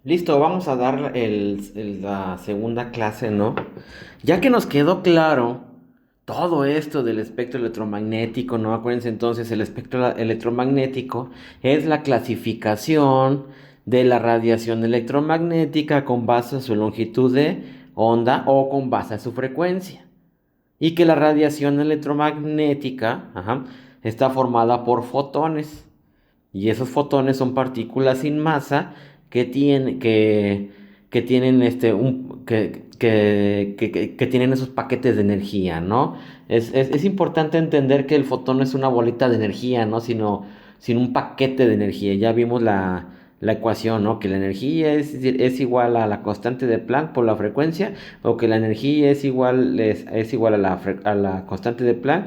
Listo, vamos a dar la segunda clase, ¿no? Ya que nos quedó claro todo esto del espectro electromagnético, ¿no? Acuérdense entonces, el espectro electromagnético es la clasificación de la radiación electromagnética con base a su longitud de onda o con base a su frecuencia. Y que la radiación electromagnética, está formada por fotones. Y esos fotones son partículas sin masa que tienen que tienen esos paquetes de energía, ¿no? Es importante entender que el fotón no es una bolita de energía, ¿no? Sino un paquete de energía. Ya vimos la ecuación, ¿no? Que la energía es igual a la constante de Planck por la frecuencia, o que la energía es igual a a la constante de Planck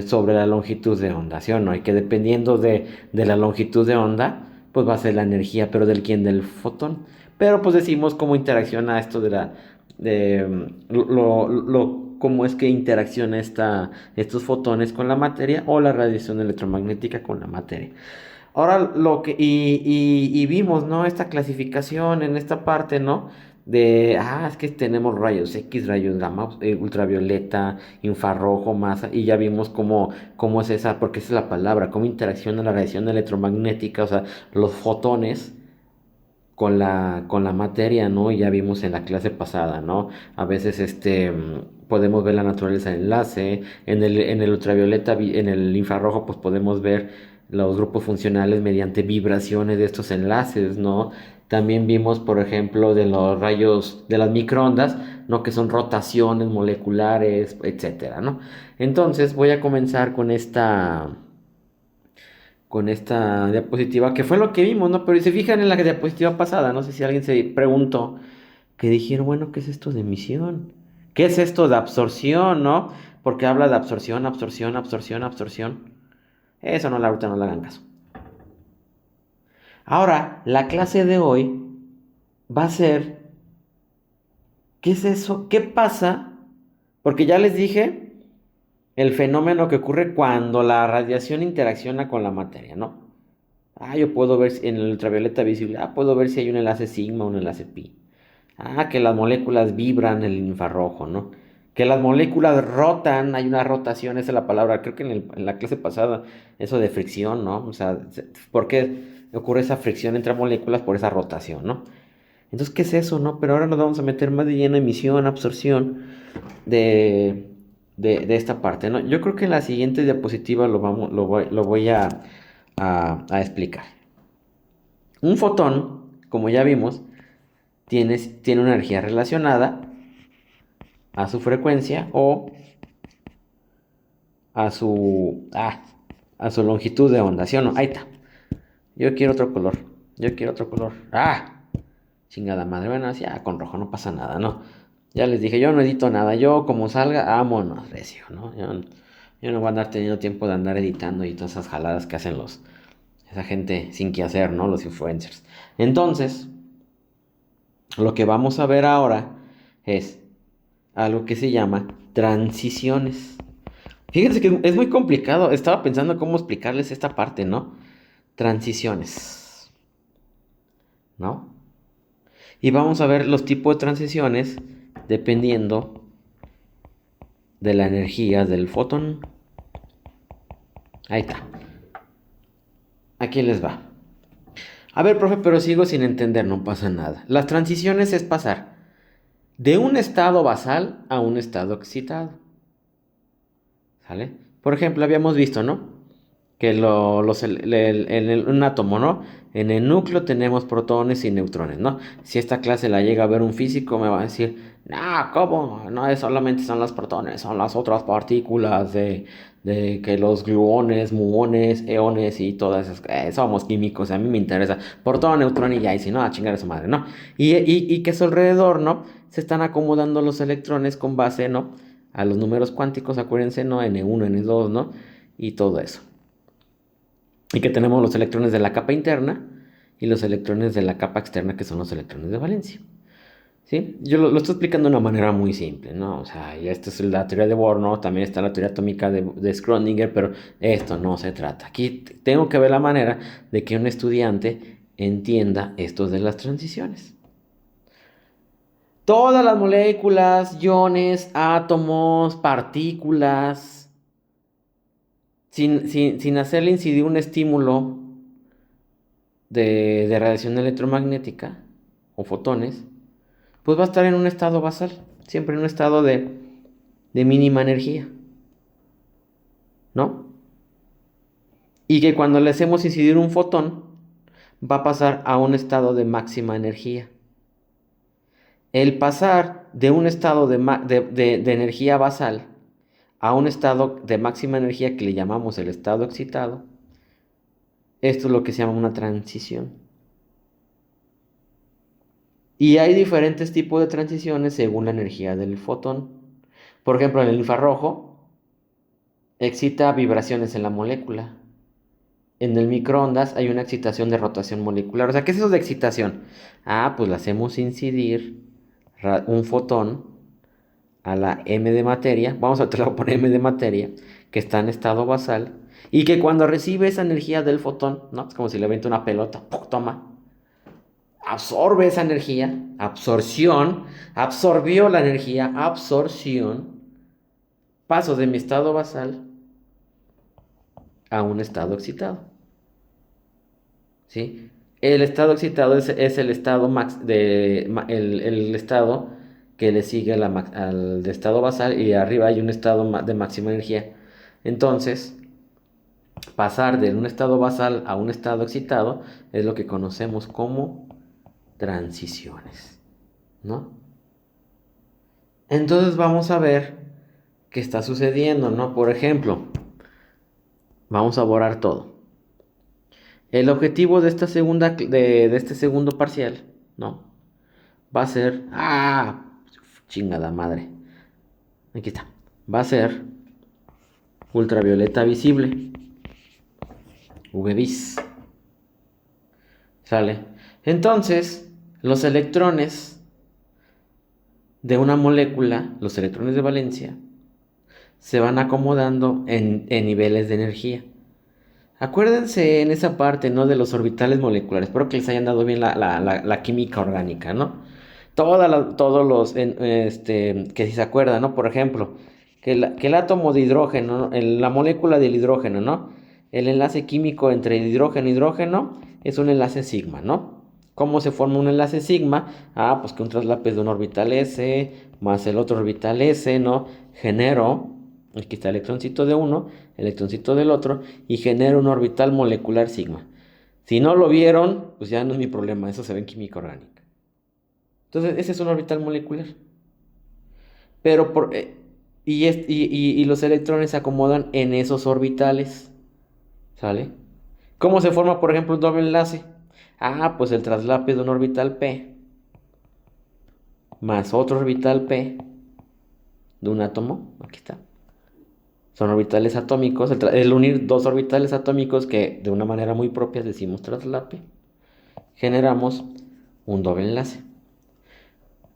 sobre la longitud de onda, ¿sí o no? Y que dependiendo de la longitud de onda, pues va a ser la energía, pero del quién, del fotón. Pero pues decimos cómo interacciona esto cómo es que interacciona estos fotones con la materia o la radiación electromagnética con la materia. Ahora y vimos, ¿no? Esta clasificación en esta parte, ¿no? Es que tenemos rayos X, rayos gamma, ultravioleta, infrarrojo, masa, y ya vimos cómo es esa, porque esa es la palabra, cómo interacciona la radiación electromagnética, o sea, los fotones con la materia, ¿no? Y ya vimos en la clase pasada, ¿no? A veces podemos ver la naturaleza del enlace, en el ultravioleta, en el infrarrojo, pues podemos ver los grupos funcionales mediante vibraciones de estos enlaces, ¿no? También vimos, por ejemplo, de los rayos de las microondas, ¿no? Que son rotaciones moleculares, etcétera, ¿no? Entonces voy a comenzar con esta diapositiva, que fue lo que vimos, ¿no? Pero si se fijan en la diapositiva pasada, no sé si alguien se preguntó, que dijeron, bueno, ¿qué es esto de emisión? ¿Qué es esto de absorción, no? Porque habla de absorción, absorción, absorción, absorción. Eso no, ahorita no le hagan caso. Ahora, la clase de hoy va a ser, ¿qué es eso? ¿Qué pasa? Porque ya les dije el fenómeno que ocurre cuando la radiación interacciona con la materia, ¿no? Yo puedo ver en el ultravioleta visible, puedo ver si hay un enlace sigma o un enlace pi. Que las moléculas vibran en el infrarrojo, ¿no? Que las moléculas rotan, hay una rotación, esa es la palabra, creo que en la clase pasada, eso de fricción, ¿no? O sea, ¿por qué ocurre esa fricción entre moléculas? Por esa rotación, ¿no? Entonces, ¿qué es eso, no? Pero ahora nos vamos a meter más de lleno en emisión, absorción de, de esta parte, ¿no? Yo creo que en la siguiente diapositiva lo voy a explicar. Un fotón, como ya vimos, tiene una energía relacionada a su frecuencia o a su, a su longitud de onda, ¿sí o no? Ahí está. Yo quiero otro color. Yo quiero otro color. Chingada madre. Bueno, así, con rojo no pasa nada, ¿no? Ya les dije, yo no edito nada. Yo, como salga, vámonos, recio, ¿no? Yo no voy a andar teniendo tiempo de andar editando y todas esas jaladas que hacen esa gente sin que hacer, ¿no? Los influencers. Entonces, lo que vamos a ver ahora es algo que se llama transiciones. Fíjense que es muy complicado. Estaba pensando cómo explicarles esta parte, ¿no? Transiciones, ¿no? Y vamos a ver los tipos de transiciones dependiendo de la energía del fotón. Ahí está. Aquí les va. A ver, profe, pero sigo sin entender, no pasa nada. Las transiciones es pasar de un estado basal a un estado excitado. ¿Sale? Por ejemplo, habíamos visto, ¿no? Que en un átomo, ¿no? En el núcleo tenemos protones y neutrones, ¿no? Si esta clase la llega a ver un físico, me va a decir, no, ¿cómo? No es solamente son los protones, son las otras partículas de que los gluones, muones, eones y todas esas. Somos químicos, a mí me interesa. Protón, neutrón y ya, y si no, a chingar a su madre, ¿no? Y que a su alrededor, ¿no? Se están acomodando los electrones con base, ¿no? A los números cuánticos, acuérdense, ¿no? N1, N2, ¿no? Y todo eso. Y que tenemos los electrones de la capa interna y los electrones de la capa externa, que son los electrones de valencia. ¿Sí? Yo lo estoy explicando de una manera muy simple, ¿no? O sea, ya esta es la teoría de Bohr, ¿no? También está la teoría atómica de Schrödinger, pero esto no se trata. Aquí tengo que ver la manera de que un estudiante entienda esto de las transiciones. Todas las moléculas, iones, átomos, partículas, sin hacerle incidir un estímulo de radiación electromagnética o fotones, pues va a estar en un estado basal, siempre en un estado de mínima energía, ¿no? Y que cuando le hacemos incidir un fotón, va a pasar a un estado de máxima energía. El pasar de un estado de energía basal a un estado de máxima energía que le llamamos el estado excitado, esto es lo que se llama una transición. Y hay diferentes tipos de transiciones según la energía del fotón. Por ejemplo, en el infrarrojo excita vibraciones en la molécula. En el microondas hay una excitación de rotación molecular. O sea, ¿qué es eso de excitación? Pues le hacemos incidir un fotón a la M de materia. Te la voy a poner M de materia, que está en estado basal. Y que cuando recibe esa energía del fotón, ¿no? Es como si le avienta una pelota. ¡Puc! Toma. Absorbe esa energía. Absorción. Absorbió la energía. Absorción. Paso de mi estado basal a un estado excitado. ¿Sí? El estado excitado es el estado el estado que le sigue al de estado basal, y arriba hay un estado de máxima energía. Entonces, pasar de un estado basal a un estado excitado es lo que conocemos como transiciones, ¿no? Entonces vamos a ver qué está sucediendo, ¿no? Por ejemplo, vamos a borrar todo. El objetivo de esta de este segundo parcial, ¿no? Va a ser... chingada madre. Aquí está. Va a ser ultravioleta visible. UV-Vis. ¿Sale? Entonces, los electrones de una molécula, los electrones de valencia, se van acomodando en niveles de energía. Acuérdense en esa parte, ¿no? De los orbitales moleculares. Espero que les hayan dado bien la química orgánica, ¿no? Todos los, que si se acuerdan, ¿no? Por ejemplo, que el átomo de hidrógeno, la molécula del hidrógeno, ¿no? El enlace químico entre hidrógeno y hidrógeno es un enlace sigma, ¿no? ¿Cómo se forma un enlace sigma? Pues que un traslape de un orbital S más el otro orbital S, ¿no? Genero, aquí está el electroncito de uno, electroncito del otro, y genero un orbital molecular sigma. Si no lo vieron, pues ya no es mi problema, eso se ve en química orgánica. Entonces, ese es un orbital molecular. Pero y los electrones se acomodan en esos orbitales. ¿Sale? ¿Cómo se forma, por ejemplo, un doble enlace? Pues el traslape de un orbital P más otro orbital P de un átomo. Aquí está. Son orbitales atómicos. El unir dos orbitales atómicos que de una manera muy propia decimos traslape, generamos un doble enlace.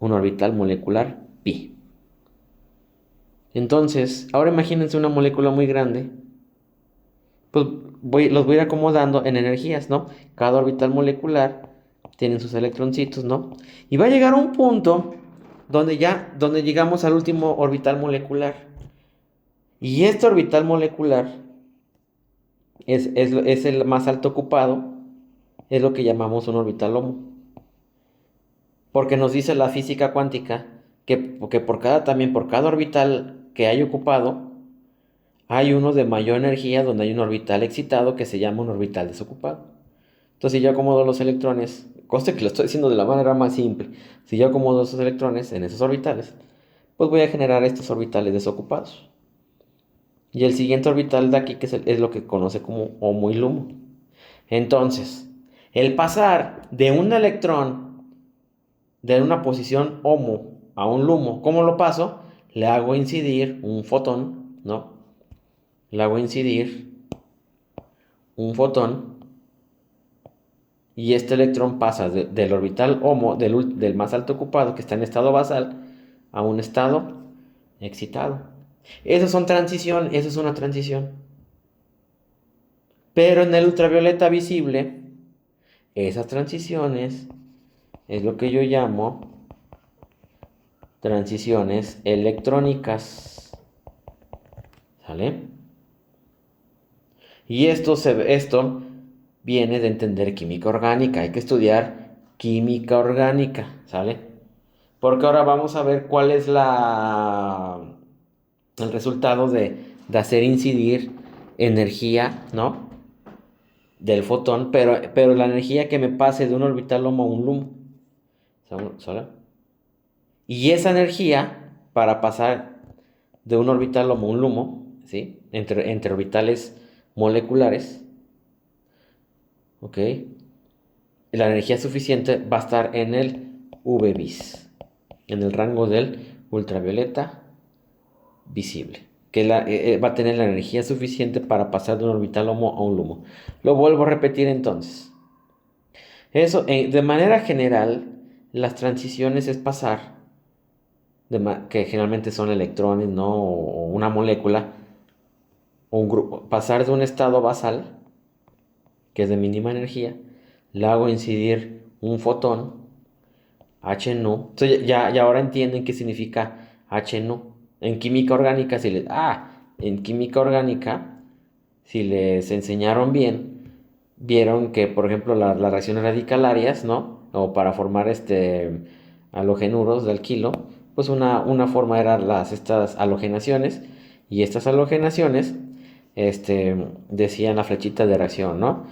Un orbital molecular pi. Entonces, ahora imagínense una molécula muy grande. Pues los voy a ir acomodando en energías, ¿no? Cada orbital molecular tiene sus electroncitos, ¿no? Y va a llegar a un punto donde llegamos al último orbital molecular. Y este orbital molecular es el más alto ocupado, es lo que llamamos un orbital HOMO. Porque nos dice la física cuántica que por cada orbital que hay ocupado, hay uno de mayor energía donde hay un orbital excitado que se llama un orbital desocupado. Entonces, si yo acomodo los electrones, conste que lo estoy diciendo de la manera más simple, si yo acomodo esos electrones en esos orbitales, pues voy a generar estos orbitales desocupados. Y el siguiente orbital de aquí, que es lo que conoce como HOMO y LUMO. Entonces, el pasar de un electrón de una posición HOMO a un LUMO, ¿cómo lo paso? Le hago incidir un fotón, ¿no? Le hago incidir un fotón y este electrón pasa del orbital HOMO, del más alto ocupado, que está en estado basal, a un estado excitado. Esas son transiciones, esa es una transición. Pero en el ultravioleta visible, Esas transiciones es lo que yo llamo transiciones electrónicas. ¿Sale? Y esto viene de entender química orgánica. Hay que estudiar química orgánica, ¿sale? Porque ahora vamos a ver cuál es el resultado de hacer incidir energía, ¿no? Del fotón, pero la energía que me pase de un orbital LUMO a un LUMO. ¿Sale? Y esa energía, para pasar de un orbital LUMO a un LUMO, ¿sí? Entre orbitales moleculares, ¿ok? La energía suficiente va a estar en el UV-vis, en el rango del ultravioleta visible, que va a tener la energía suficiente para pasar de un orbital LUMO a un LUMO. Lo vuelvo a repetir entonces. Eso, de manera general, las transiciones es pasar, que generalmente son electrones, ¿no? O una molécula, o un grupo, pasar de un estado basal, que es de mínima energía, le hago incidir un fotón, H nu. Entonces ya ahora entienden qué significa H nu. En química orgánica, en química orgánica, si les enseñaron bien, vieron que, por ejemplo, las reacciones radicalarias, ¿no? O para formar halogenuros de alquilo, pues una forma eran estas halogenaciones, y estas halogenaciones, decían la flechita de reacción, ¿no?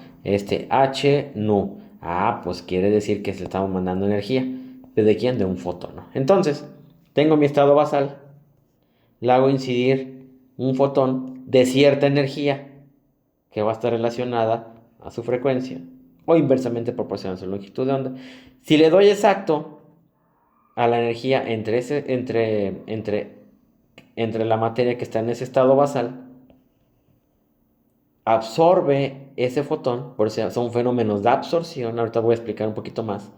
H nu. Ah, pues quiere decir que se le estamos mandando energía. ¿De quién? De un fotón, ¿no? Entonces, tengo mi estado basal, le hago incidir un fotón de cierta energía que va a estar relacionada a su frecuencia o inversamente proporcional a su longitud de onda. Si le doy exacto a la energía entre la materia que está en ese estado basal, absorbe ese fotón, por eso son fenómenos de absorción, ahorita voy a explicar un poquito más,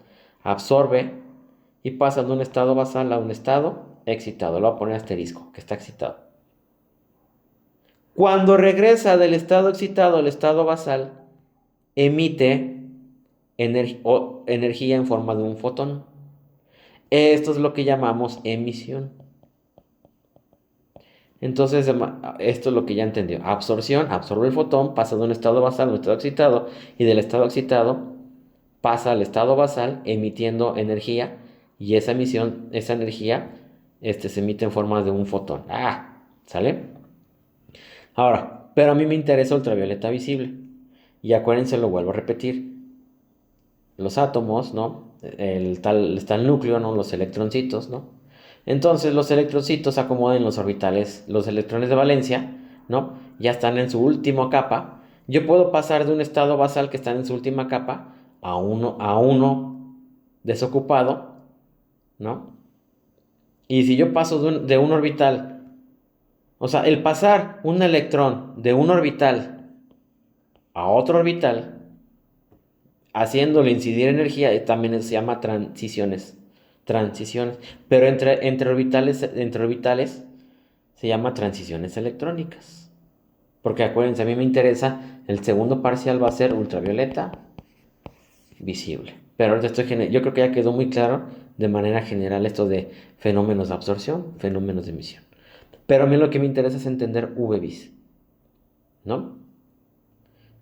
absorbe y pasa de un estado basal a un estado excitado, lo voy a poner asterisco, que está excitado. Cuando regresa del estado excitado al estado basal, emite energía en forma de un fotón. Esto es lo que llamamos emisión. Entonces, esto es lo que ya entendió. Absorción, absorbe el fotón, pasa de un estado basal a un estado excitado, y del estado excitado pasa al estado basal emitiendo energía, y esa emisión, esa energía, se emite en forma de un fotón. ¿Sale? Ahora, pero a mí me interesa ultravioleta visible. Y acuérdense, lo vuelvo a repetir. Los átomos, ¿no? Está el núcleo, ¿no? Los electroncitos, ¿no? Entonces los electroncitos se acomodan en los orbitales, los electrones de valencia, ¿no? Ya están en su última capa. Yo puedo pasar de un estado basal que está en su última capa a uno desocupado, ¿no? Y si yo paso de un orbital, o sea, el pasar un electrón de un orbital a otro orbital, haciéndole incidir energía, también se llama transiciones, pero entre orbitales se llama transiciones electrónicas, porque acuérdense, a mí me interesa, el segundo parcial va a ser ultravioleta visible, pero ahorita yo creo que ya quedó muy claro de manera general esto de fenómenos de absorción, fenómenos de emisión, pero a mí lo que me interesa es entender UV-vis, ¿no?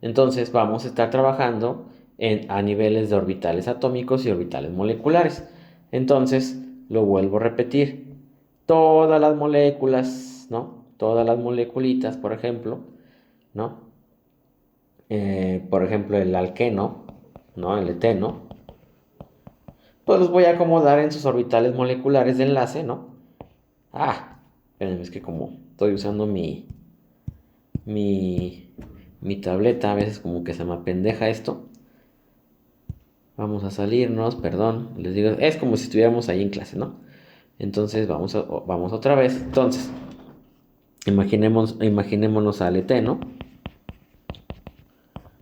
Entonces vamos a estar trabajando a niveles de orbitales atómicos y orbitales moleculares. Entonces, lo vuelvo a repetir. Todas las moléculas, ¿no? Todas las moleculitas, por ejemplo, ¿no? Por ejemplo, el alqueno, ¿no? El eteno. Pues los voy a acomodar en sus orbitales moleculares de enlace, ¿no? Espérenme, es que como estoy usando mi, mi tableta, a veces como que se me apendeja esto. Vamos a salirnos, perdón, les digo, es como si estuviéramos ahí en clase, ¿no? Entonces vamos otra vez. Entonces, imaginémonos al eteno.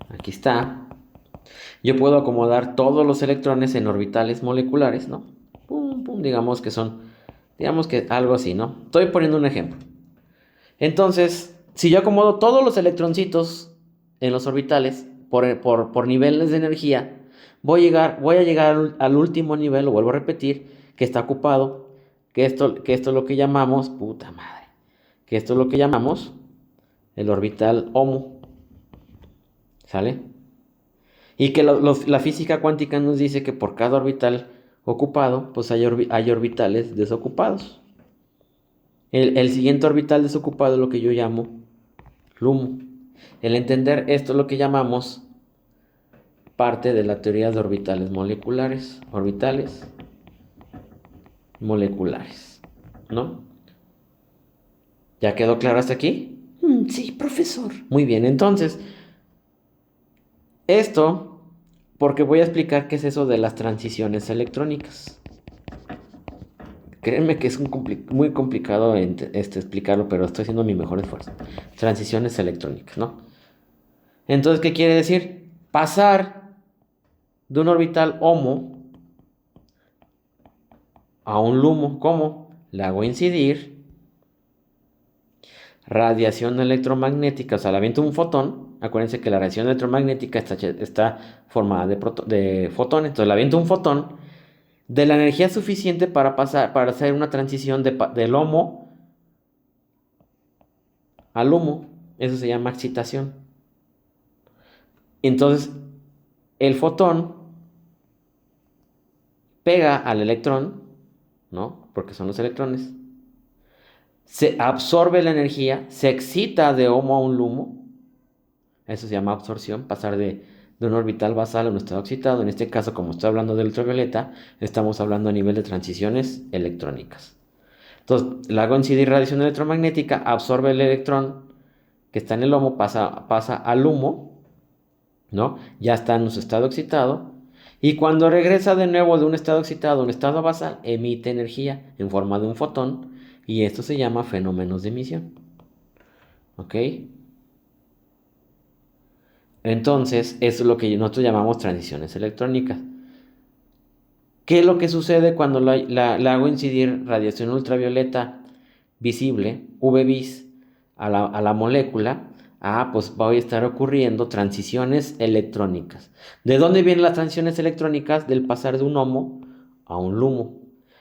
Aquí está. Yo puedo acomodar todos los electrones en orbitales moleculares, ¿no? Pum, pum, digamos que algo así, ¿no? Estoy poniendo un ejemplo. Entonces, si yo acomodo todos los electroncitos en los orbitales por niveles de energía, voy a llegar al último nivel, lo vuelvo a repetir, que está ocupado, que esto es lo que llamamos, puta madre, que esto es lo que llamamos el orbital HOMO, ¿sale? Y que la física cuántica nos dice que por cada orbital ocupado, pues hay orbitales desocupados. El siguiente orbital desocupado es lo que yo llamo LUMO. El entender esto es lo que llamamos parte de la teoría de orbitales moleculares. Orbitales moleculares, ¿no? ¿Ya quedó claro hasta aquí? Sí, profesor. Muy bien, entonces, esto porque voy a explicar qué es eso de las transiciones electrónicas. Créanme que es muy complicado explicarlo, pero estoy haciendo mi mejor esfuerzo. Transiciones electrónicas, ¿no? Entonces, ¿qué quiere decir? Pasar de un orbital HOMO a un LUMO. ¿Cómo? Le hago incidir radiación electromagnética, o sea, le aviento un fotón. Acuérdense que la radiación electromagnética está formada de fotones. Entonces, le aviento un fotón de la energía suficiente para hacer una transición del HOMO al LUMO. Eso se llama excitación. Entonces, el fotón pega al electrón, ¿no? Porque son los electrones. Se absorbe la energía, se excita de HOMO a un LUMO. Eso se llama absorción, pasar de un orbital basal a un estado excitado. En este caso, como estoy hablando de ultravioleta, estamos hablando a nivel de transiciones electrónicas. Entonces, le hago incidir radiación electromagnética, absorbe el electrón que está en el HOMO, pasa al LUMO, ¿no? Ya está en su estado excitado. Y cuando regresa de nuevo de un estado excitado a un estado basal, emite energía en forma de un fotón. Y esto se llama fenómenos de emisión. ¿Ok? Entonces, eso es lo que nosotros llamamos transiciones electrónicas. ¿Qué es lo que sucede cuando le hago incidir radiación ultravioleta visible, UV-Vis, a la molécula? Pues va a estar ocurriendo transiciones electrónicas. ¿De dónde vienen las transiciones electrónicas? Del pasar de un HOMO a un LUMO.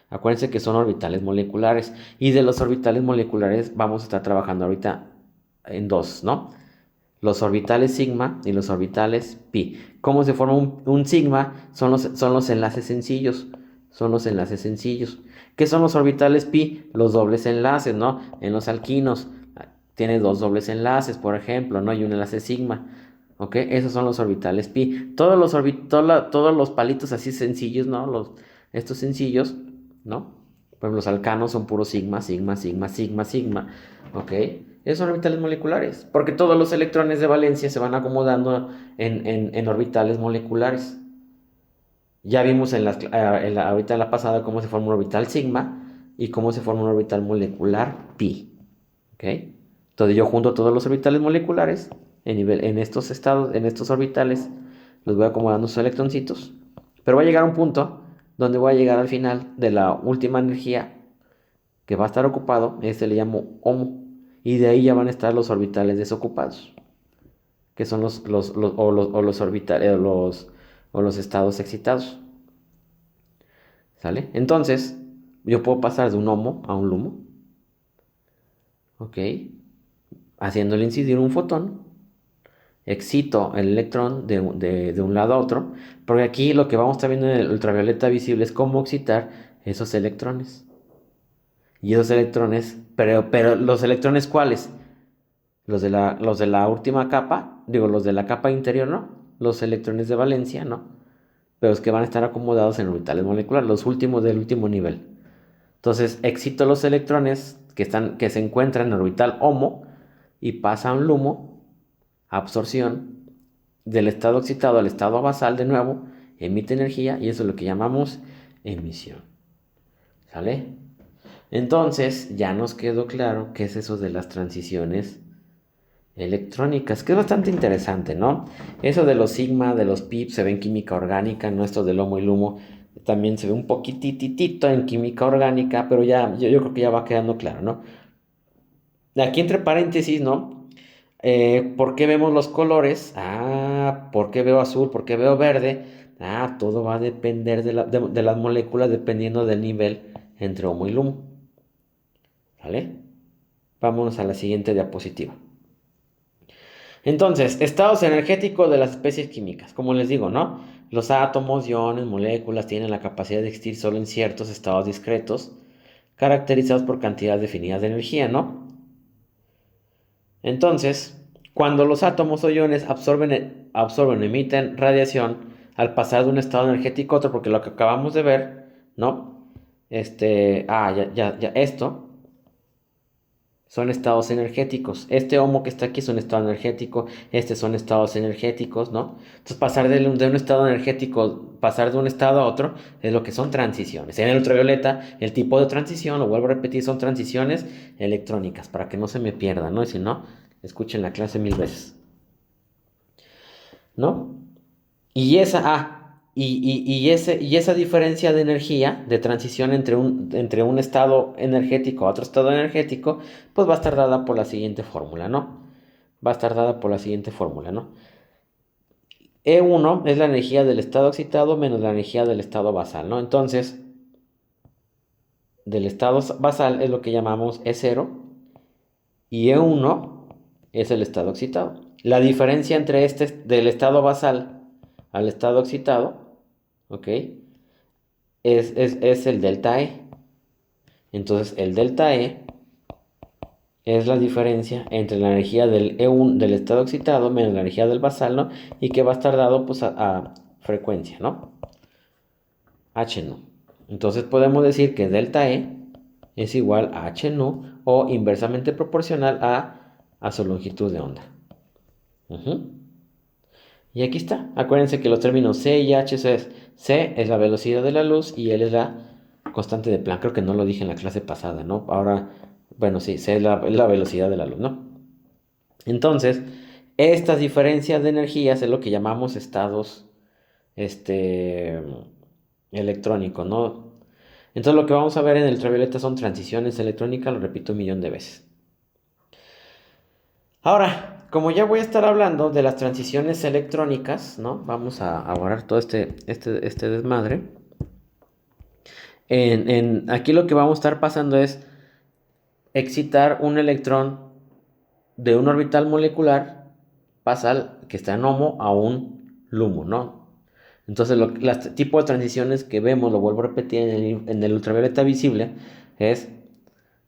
Acuérdense que son orbitales moleculares. Y de los orbitales moleculares vamos a estar trabajando ahorita en dos, ¿no? Los orbitales sigma y los orbitales pi. ¿Cómo se forma un sigma? Son los enlaces sencillos. Son los enlaces sencillos. ¿Qué son los orbitales pi? Los dobles enlaces, ¿no? En los alquinos tiene dos dobles enlaces, por ejemplo, ¿no? Y un enlace sigma. ¿Ok? Esos son los orbitales pi. Todos los palitos así sencillos, ¿no? Estos sencillos, ¿no? Por ejemplo, los alcanos son puro sigma, sigma, sigma, sigma, sigma. ¿Ok? Esos son orbitales moleculares, porque todos los electrones de valencia se van acomodando en orbitales moleculares. Ya vimos ahorita en la pasada cómo se forma un orbital sigma y cómo se forma un orbital molecular pi. ¿Ok? Entonces yo junto todos los orbitales moleculares en estos estados, en estos orbitales, los voy acomodando sus electroncitos, pero va a llegar un punto donde voy a llegar al final de la última energía que va a estar ocupado, este le llamo HOMO, y de ahí ya van a estar los orbitales desocupados, que son los orbitales o los estados excitados. ¿Sale? Entonces, yo puedo pasar de un HOMO a un LUMO, ¿ok? Haciéndole incidir un fotón, excito el electrón de un lado a otro, porque aquí lo que vamos a estar viendo en el ultravioleta visible es cómo excitar esos electrones. Y esos electrones, pero los electrones ¿cuáles? Los de la última capa, digo, los de la capa interior, ¿no? Los electrones de valencia, ¿no? Pero es que van a estar acomodados en orbitales moleculares, los últimos del último nivel. Entonces, excito los electrones que se encuentran en orbital HOMO y pasa a un LUMO, absorción, del estado excitado al estado basal de nuevo, emite energía y eso es lo que llamamos emisión. ¿Sale? Entonces, ya nos quedó claro qué es eso de las transiciones electrónicas, que es bastante interesante, ¿no? Eso de los sigma, de los pi, se ve en química orgánica, ¿no? Esto del HOMO y LUMO también se ve un poquititito en química orgánica, pero ya, yo creo que ya va quedando claro, ¿no? Aquí entre paréntesis, ¿no? ¿Por qué vemos los colores? ¿Por qué veo azul? ¿Por qué veo verde? Todo va a depender de las moléculas dependiendo del nivel entre HOMO y LUMO. ¿Vale? Vámonos a la siguiente diapositiva. Entonces, estados energéticos de las especies químicas. Como les digo, ¿no? Los átomos, iones, moléculas tienen la capacidad de existir solo en ciertos estados discretos, caracterizados por cantidades definidas de energía, ¿no? Entonces, cuando los átomos o iones absorben o emiten radiación, al pasar de un estado energético a otro, porque lo que acabamos de ver, ¿no? Esto son estados energéticos. Este HOMO que está aquí es un estado energético, este son estados energéticos, ¿no? Entonces pasar de un estado energético, pasar de un estado a otro, es lo que son transiciones. En el ultravioleta, el tipo de transición, lo vuelvo a repetir, son transiciones electrónicas, para que no se me pierdan, ¿no? Y si no, escuchen la clase 1000 veces, ¿no? Y esa diferencia de energía, de transición entre un estado energético a otro estado energético, pues va a estar dada por la siguiente fórmula, ¿no? Va a estar dada por la siguiente fórmula, ¿no? E1 es la energía del estado excitado menos la energía del estado basal, ¿no? Entonces, del estado basal es lo que llamamos E0 y E1 es el estado excitado. La diferencia entre del estado basal al estado excitado, ¿ok? Es el delta E. Entonces el delta E es la diferencia entre la energía del E1 del estado excitado menos la energía del basal, ¿no? Y que va a estar dado pues a frecuencia, ¿no? H nu. Entonces podemos decir que delta E es igual a H nu o inversamente proporcional a su longitud de onda. Y aquí está. Acuérdense que los términos C y H es C es la velocidad de la luz y L es la constante de Planck. Creo que no lo dije en la clase pasada, ¿no? Ahora, bueno, sí, C es la velocidad de la luz, ¿no? Entonces, estas diferencias de energías es lo que llamamos estados electrónicos, ¿no? Entonces lo que vamos a ver en el ultravioleta son transiciones electrónicas, lo repito un millón de veces. Ahora, como ya voy a estar hablando de las transiciones electrónicas, ¿no? Vamos a borrar todo este desmadre. Aquí lo que vamos a estar pasando es excitar un electrón de un orbital molecular, pasa que está en HOMO a un LUMO, ¿no? Entonces, el tipo de transiciones que vemos, lo vuelvo a repetir en el ultravioleta visible, es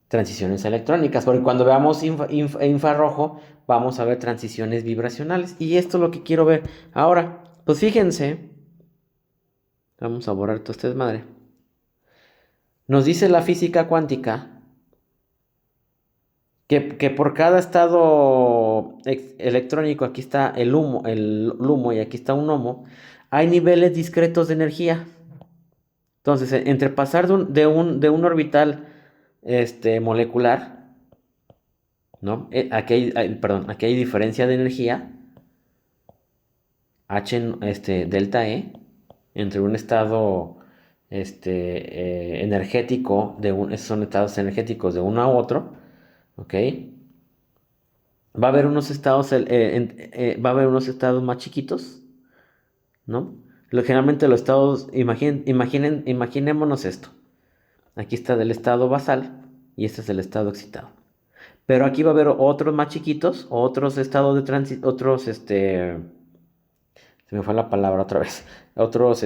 transiciones electrónicas, porque cuando veamos infrarrojo, vamos a ver transiciones vibracionales. Y esto es lo que quiero ver. Ahora, pues fíjense, vamos a borrar todo este desmadre. Nos dice la física cuántica que por cada estado electrónico, aquí está el LUMO y aquí está un HOMO, hay niveles discretos de energía. Entonces, entre pasar de un orbital molecular, ¿no? Aquí hay diferencia de energía, delta E, entre un estado energético, esos son estados energéticos de uno a otro, ¿ok? Va a haber unos estados, más chiquitos, ¿no? Generalmente los estados, imaginémonos esto. Aquí está del estado basal y este es el estado excitado. Pero aquí va a haber otros más chiquitos, otros estados de tránsito, se me fue la palabra otra vez, otros,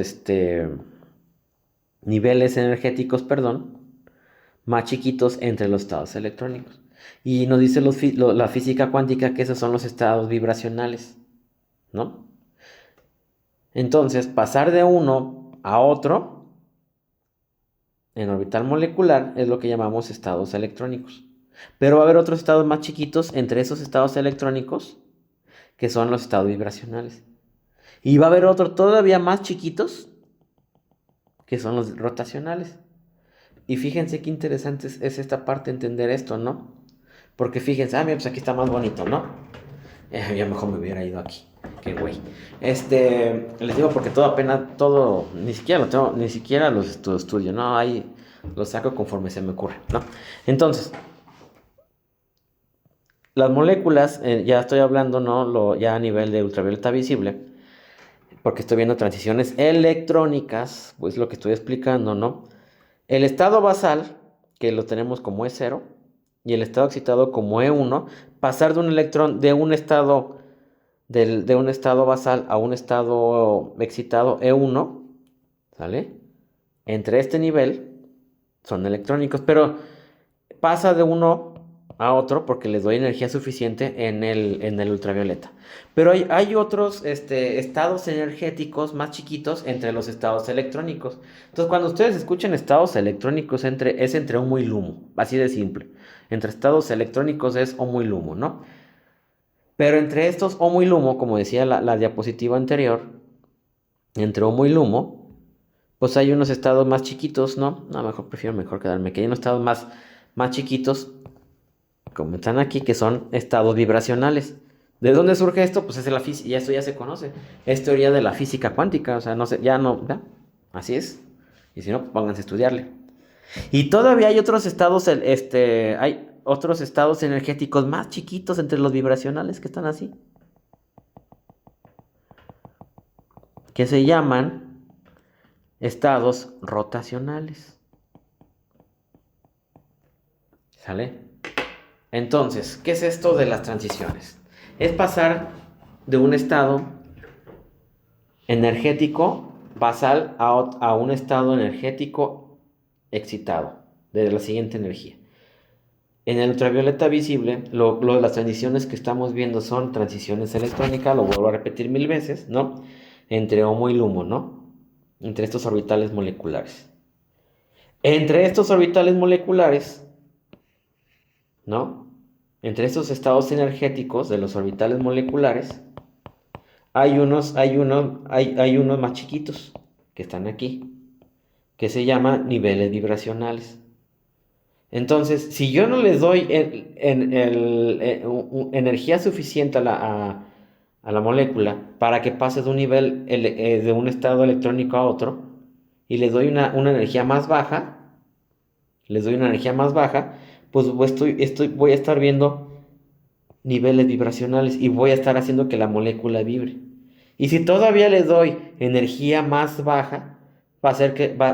niveles energéticos, perdón, más chiquitos entre los estados electrónicos. Y nos dice la física cuántica que esos son los estados vibracionales, ¿no? Entonces, pasar de uno a otro en orbital molecular es lo que llamamos estados electrónicos. Pero va a haber otros estados más chiquitos entre esos estados electrónicos que son los estados vibracionales. Y va a haber otros todavía más chiquitos que son los rotacionales. Y fíjense qué interesante es esta parte entender esto, ¿no? Porque fíjense, mira, pues aquí está más bonito, ¿no? Ya mejor me hubiera ido aquí. Qué güey. Les digo porque ni siquiera lo tengo, ni siquiera los estudio, ¿no? Ahí los saco conforme se me ocurre, ¿no? Entonces, las moléculas, ya estoy hablando, ¿no? Ya a nivel de ultravioleta visible, porque estoy viendo transiciones electrónicas, pues lo que estoy explicando, ¿no? El estado basal, que lo tenemos como E0, y el estado excitado como E1, pasar de un electrón de un estado, de un estado basal a un estado excitado E1, ¿sale? Entre este nivel son electrónicos, pero pasa de uno a otro porque les doy energía suficiente en el ultravioleta. Pero hay otros estados energéticos más chiquitos entre los estados electrónicos. Entonces, cuando ustedes escuchen estados electrónicos, es entre humo y lumo, así de simple. Entre estados electrónicos es humo y lumo, ¿no? Pero entre estos humo y lumo, como decía la diapositiva anterior, entre humo y lumo, pues hay unos estados más chiquitos, ¿no? No, prefiero mejor quedarme que hay unos estados más chiquitos como están aquí, que son estados vibracionales. ¿De dónde surge esto? Pues es de la física, ya esto ya se conoce. Es teoría de la física cuántica, o sea, no sé, ya no, ¿ya? Así es. Y si no, pues pónganse a estudiarle. Y todavía hay otros estados, hay otros estados energéticos más chiquitos entre los vibracionales que están así, que se llaman estados rotacionales. ¿Sale? Entonces, ¿qué es esto de las transiciones? Es pasar de un estado energético basal a un estado energético excitado de la siguiente energía. En el ultravioleta visible, las transiciones que estamos viendo son transiciones electrónicas, lo vuelvo a repetir 1000 veces, ¿no? Entre HOMO y LUMO, ¿no? Entre estos orbitales moleculares. Entre estos orbitales moleculares, ¿no? Entre estos estados energéticos de los orbitales moleculares, hay unos más chiquitos que están aquí, que se llaman niveles vibracionales. Entonces, si yo no les doy energía suficiente a la molécula para que pase de un nivel, de un estado electrónico a otro, y les doy una energía más baja, pues voy a estar viendo niveles vibracionales y voy a estar haciendo que la molécula vibre. Y si todavía les doy energía más baja,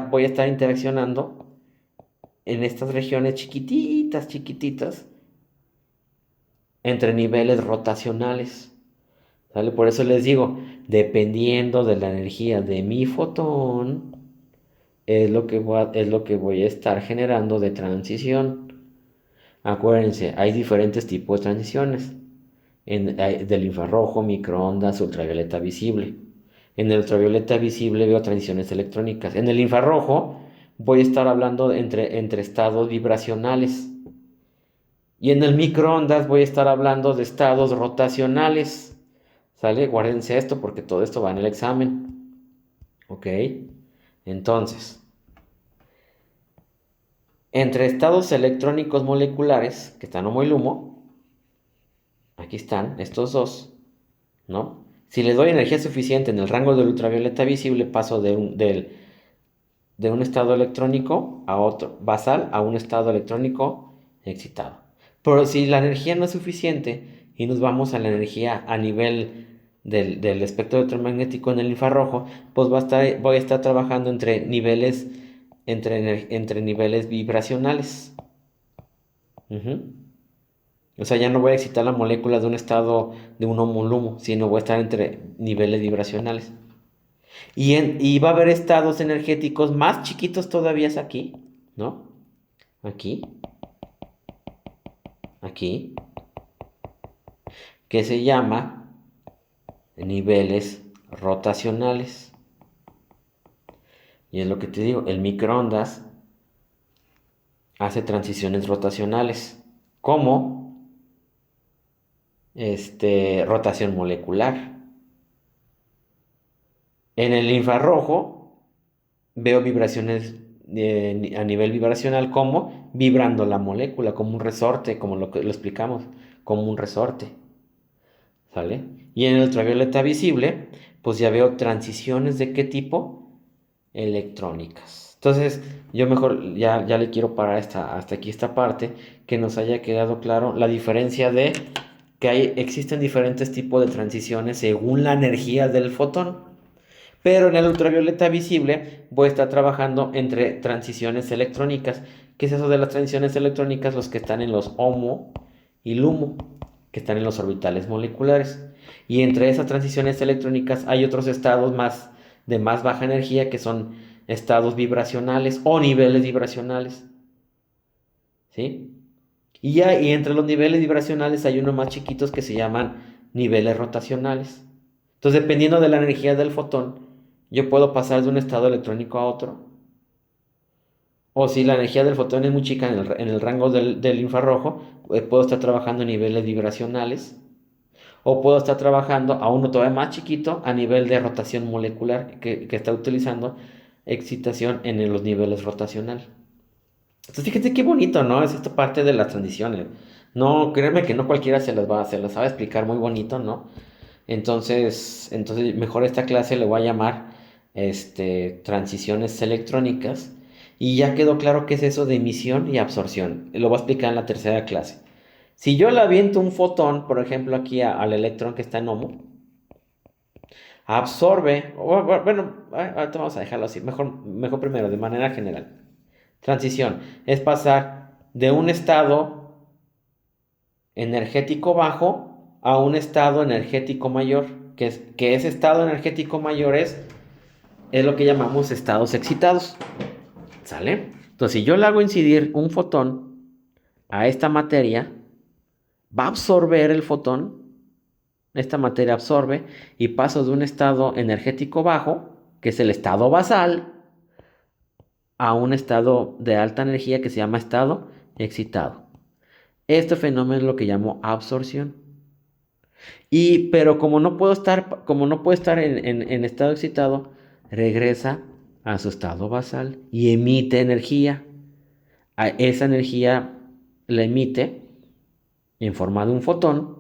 voy a estar interaccionando en estas regiones chiquititas, chiquititas, entre niveles rotacionales. ¿Sale? Por eso les digo, dependiendo de la energía de mi fotón, es lo que voy a estar generando de transición. Acuérdense, hay diferentes tipos de transiciones. Del infrarrojo, microondas, ultravioleta visible. En el ultravioleta visible veo transiciones electrónicas. En el infrarrojo voy a estar hablando entre estados vibracionales. Y en el microondas voy a estar hablando de estados rotacionales. ¿Sale? Guárdense esto porque todo esto va en el examen. ¿Ok? Entonces, entre estados electrónicos moleculares, que están HOMO y LUMO, aquí están estos dos, ¿no? Si les doy energía suficiente en el rango del ultravioleta visible, paso de un estado electrónico a otro, basal a un estado electrónico excitado. Pero si la energía no es suficiente y nos vamos a la energía a nivel del espectro electromagnético en el infrarrojo, pues voy a estar trabajando entre niveles vibracionales. O sea, ya no voy a excitar la molécula de un estado de un HOMO-LUMO, sino voy a estar entre niveles vibracionales. Y va a haber estados energéticos más chiquitos todavía es aquí, ¿no? Aquí, aquí, que se llama niveles rotacionales. Y es lo que te digo, el microondas hace transiciones rotacionales, como rotación molecular. En el infrarrojo veo vibraciones a nivel vibracional como vibrando la molécula, como un resorte, como lo explicamos, como un resorte. ¿Sale? Y en el ultravioleta visible, pues ya veo transiciones de qué tipo? Electrónicas. Entonces, yo mejor ya le quiero parar hasta aquí esta parte, que nos haya quedado claro la diferencia de que existen diferentes tipos de transiciones según la energía del fotón. Pero en el ultravioleta visible voy a estar trabajando entre transiciones electrónicas. ¿Qué es eso de las transiciones electrónicas? Los que están en los HOMO y LUMO, que están en los orbitales moleculares. Y entre esas transiciones electrónicas hay otros estados más de más baja energía que son estados vibracionales o niveles vibracionales. ¿Sí? Y entre los niveles vibracionales hay unos más chiquitos que se llaman niveles rotacionales. Entonces, dependiendo de la energía del fotón, yo puedo pasar de un estado electrónico a otro. O si la energía del fotón es muy chica en el rango del infrarrojo, puedo estar trabajando en niveles vibracionales. O puedo estar trabajando a uno todavía más chiquito a nivel de rotación molecular, que está utilizando excitación en los niveles rotacionales. Entonces, fíjate qué bonito, ¿no? Es esta parte de las transiciones. No, créeme que no cualquiera se las sabe explicar muy bonito, ¿no? Entonces mejor esta clase le voy a llamar transiciones electrónicas. Y ya quedó claro qué es eso de emisión y absorción. Lo voy a explicar en la tercera clase. Si yo le aviento un fotón, por ejemplo, aquí al electrón que está en HOMO, absorbe, bueno, ahorita vamos a dejarlo así, mejor primero, de manera general. Transición es pasar de un estado energético bajo a un estado energético mayor, que ese estado energético mayor es lo que llamamos estados excitados, ¿sale? Entonces, si yo le hago incidir un fotón a esta materia, va a absorber el fotón, esta materia absorbe y paso de un estado energético bajo, que es el estado basal, a un estado de alta energía que se llama estado excitado. Este fenómeno es lo que llamo absorción. Pero como no puede estar en estado excitado, regresa a su estado basal y emite energía. Esa energía la emite en forma de un fotón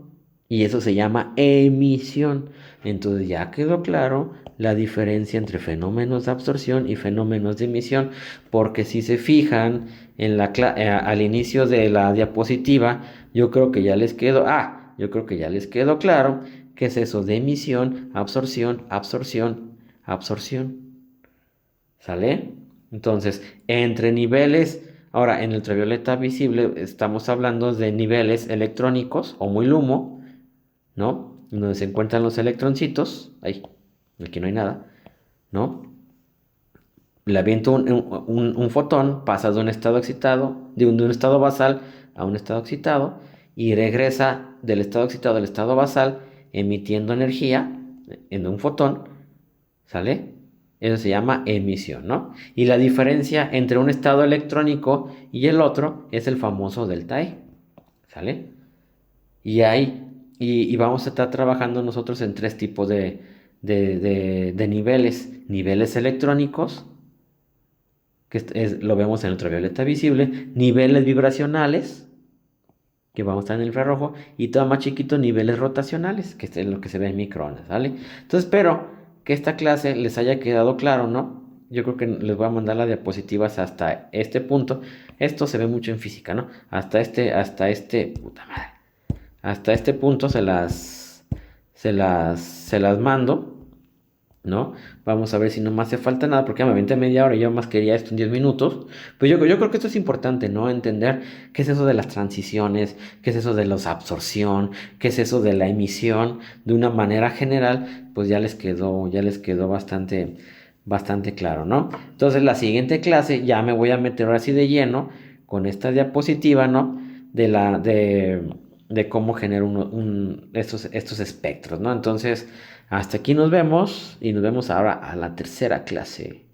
y eso se llama emisión. Entonces ya quedó claro la diferencia entre fenómenos de absorción y fenómenos de emisión, porque si se fijan al inicio de la diapositiva, yo creo que ya les quedó, claro qué es eso de emisión, absorción, absorción, absorción. ¿Sale? Entonces, entre niveles, ahora en ultravioleta visible estamos hablando de niveles electrónicos o muy LUMO, ¿no? Donde se encuentran los electroncitos, ahí, aquí no hay nada, ¿no? Le aviento un fotón, pasa de un estado excitado, de un estado basal a un estado excitado y regresa del estado excitado al estado basal emitiendo energía en un fotón, ¿sale? Eso se llama emisión, ¿no? Y la diferencia entre un estado electrónico y el otro es el famoso delta E, ¿sale? Y vamos a estar trabajando nosotros en tres tipos de niveles. Niveles electrónicos, lo vemos en ultravioleta visible. Niveles vibracionales, que vamos a estar en el infrarrojo. Y todo más chiquito, niveles rotacionales, que es lo que se ve en microondas, ¿vale? Entonces espero que esta clase les haya quedado claro, ¿no? Yo creo que les voy a mandar las diapositivas hasta este punto. Esto se ve mucho en física, ¿no? Puta madre. Hasta este punto se las mando, ¿no? Vamos a ver si no me hace falta nada, porque ya me aventé media hora y yo más quería esto en 10 minutos. Pero yo creo que esto es importante, ¿no? Entender qué es eso de las transiciones, qué es eso de la absorción, qué es eso de la emisión, de una manera general, pues ya les quedó bastante, bastante claro, ¿no? Entonces la siguiente clase ya me voy a meter ahora sí de lleno con esta diapositiva, ¿no? De cómo genero estos espectros, ¿no? Entonces, hasta aquí nos vemos y nos vemos ahora a la tercera clase.